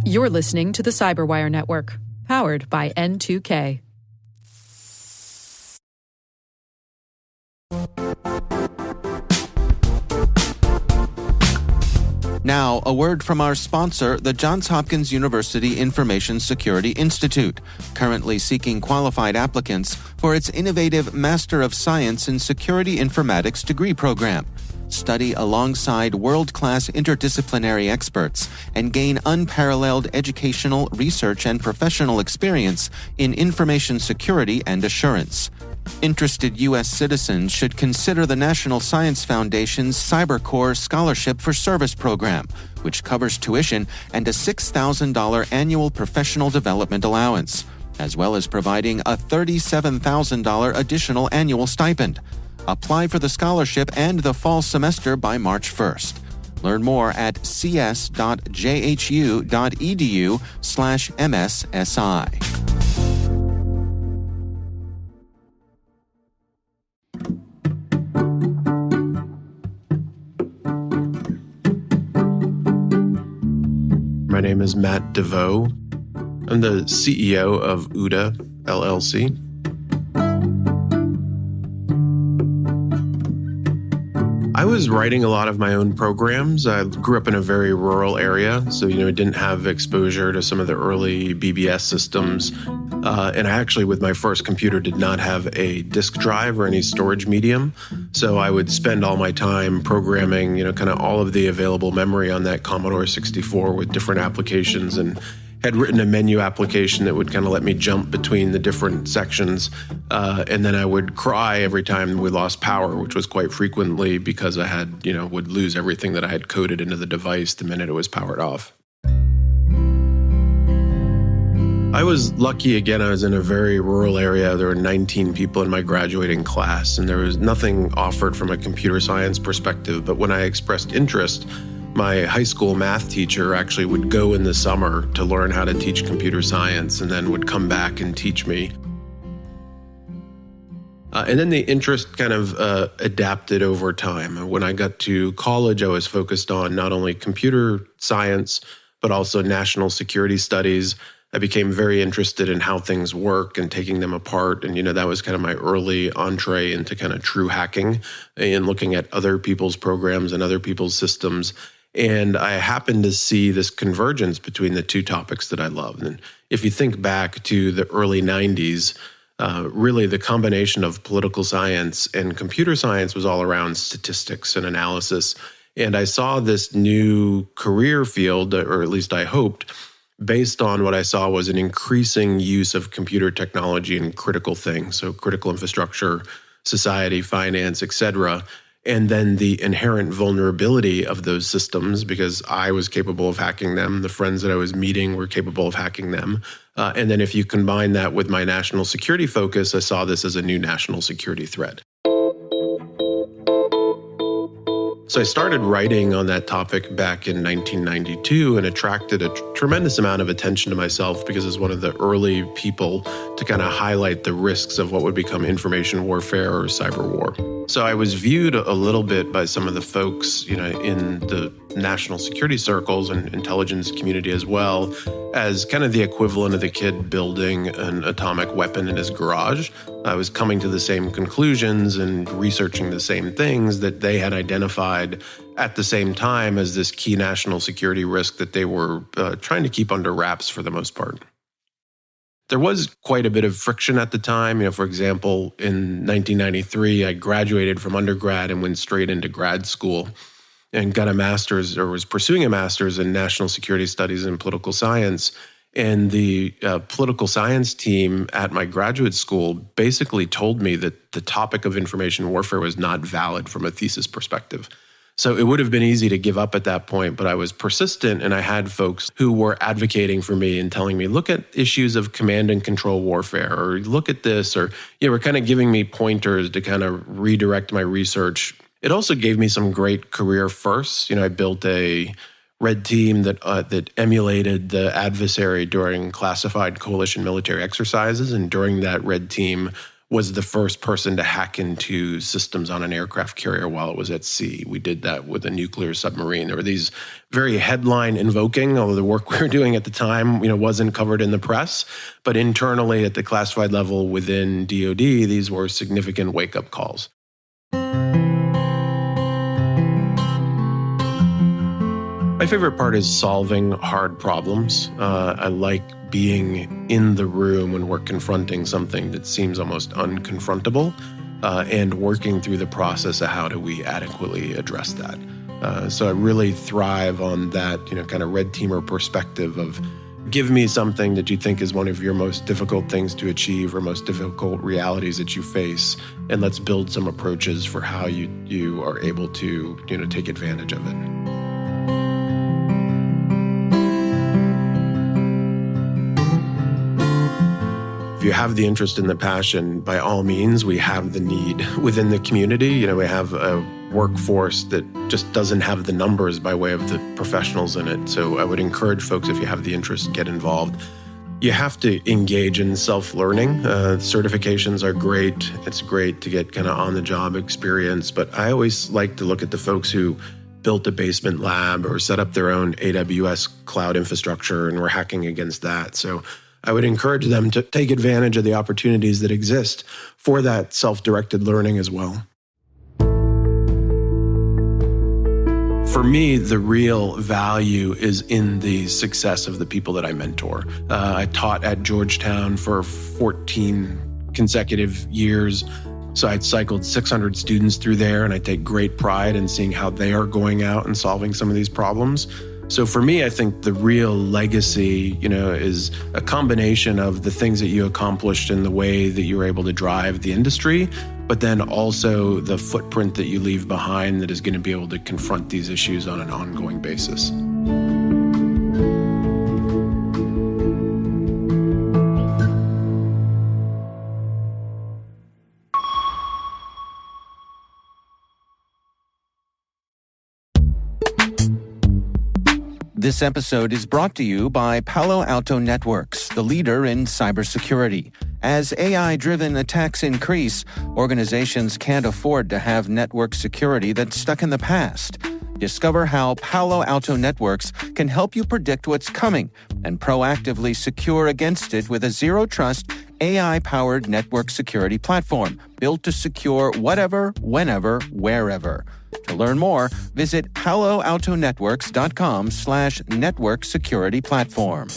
You're listening to the Cyberwire Network, powered by N2K. Now, a word from our sponsor, the Johns Hopkins University Information Security Institute, currently seeking qualified applicants for its innovative Master of Science in Security Informatics degree program. Study alongside world-class interdisciplinary experts and gain unparalleled educational, research, and professional experience in information security and assurance. Interested U.S. citizens should consider the National Science Foundation's CyberCore Scholarship for Service program, which covers tuition and a $6,000 annual professional development allowance, as well as providing a $37,000 additional annual stipend. Apply for the scholarship and the fall semester by March 1st. Learn more at cs.jhu.edu/MSSI. My name is Matt Devost. I'm the CEO of UDA, LLC. I was writing a lot of my own programs. I grew up in a very rural area, so I didn't have exposure to some of the early BBS systems. And I actually, with my first computer, did not have a disk drive or any storage medium. So I would spend all my time programming, kind of all of the available memory on that Commodore 64 with different applications, and had written a menu application that would kind of let me jump between the different sections. And then I would cry every time we lost power, which was quite frequently because I had, would lose everything that I had coded into the device the minute it was powered off. I was lucky, again, I was in a very rural area. There were 19 people in my graduating class, and there was nothing offered from a computer science perspective. But when I expressed interest, my high school math teacher actually would go in the summer to learn how to teach computer science and then would come back and teach me. And then the interest kind of adapted over time. When I got to college, I was focused on not only computer science, but also national security studies. I became very interested in how things work and taking them apart. And, that was kind of my early entree into kind of true hacking and looking at other people's programs and other people's systems. And I happened to see this convergence between the two topics that I loved. And if you think back to the early 90s, really the combination of political science and computer science was all around statistics and analysis. And I saw this new career field, or at least I hoped, based on what I saw was an increasing use of computer technology in critical things, so critical infrastructure, society, finance, et cetera. And then the inherent vulnerability of those systems, because I was capable of hacking them, the friends that I was meeting were capable of hacking them. And then if you combine that with my national security focus, I saw this as a new national security threat. So I started writing on that topic back in 1992 and attracted a tremendous amount of attention to myself because I was one of the early people to kind of highlight the risks of what would become information warfare or cyber war. So I was viewed a little bit by some of the folks, in the national security circles and intelligence community as well, as kind of the equivalent of the kid building an atomic weapon in his garage. I was coming to the same conclusions and researching the same things that they had identified at the same time as this key national security risk that they were trying to keep under wraps for the most part. There was quite a bit of friction at the time. For example, in 1993, I graduated from undergrad and went straight into grad school and got a master's, or was pursuing a master's in national security studies and political science. And the political science team at my graduate school basically told me that the topic of information warfare was not valid from a thesis perspective. So it would have been easy to give up at that point, but I was persistent, and I had folks who were advocating for me and telling me, look at issues of command and control warfare, or look at this, or were kind of giving me pointers to kind of redirect my research. It also gave me some great career firsts. I built a red team that emulated the adversary during classified coalition military exercises, and during that red team was the first person to hack into systems on an aircraft carrier while it was at sea. We did that with a nuclear submarine. There were these very headline invoking, although the work we were doing at the time, wasn't covered in the press. But internally at the classified level within DoD, these were significant wake-up calls. My favorite part is solving hard problems. I like being in the room when we're confronting something that seems almost unconfrontable, and working through the process of how do we adequately address that. So I really thrive on that, kind of red teamer perspective of give me something that you think is one of your most difficult things to achieve or most difficult realities that you face, and let's build some approaches for how you are able to, take advantage of it. If you have the interest and the passion, by all means, we have the need within the community. We have a workforce that just doesn't have the numbers by way of the professionals in it. So I would encourage folks, if you have the interest, get involved. You have to engage in self-learning. Certifications are great. It's great to get kind of on-the-job experience. But I always like to look at the folks who built a basement lab or set up their own AWS cloud infrastructure and were hacking against that. So I would encourage them to take advantage of the opportunities that exist for that self-directed learning as well. For me, the real value is in the success of the people that I mentor. I taught at Georgetown for 14 consecutive years. So I'd cycled 600 students through there, and I take great pride in seeing how they are going out and solving some of these problems. So for me, I think the real legacy, is a combination of the things that you accomplished in the way that you were able to drive the industry, but then also the footprint that you leave behind that is going to be able to confront these issues on an ongoing basis. This episode is brought to you by Palo Alto Networks, the leader in cybersecurity. As AI-driven attacks increase, organizations can't afford to have network security that's stuck in the past. Discover how Palo Alto Networks can help you predict what's coming and proactively secure against it with a zero-trust, AI-powered network security platform built to secure whatever, whenever, wherever. To learn more, visit paloaltonetworks.com/network security platform.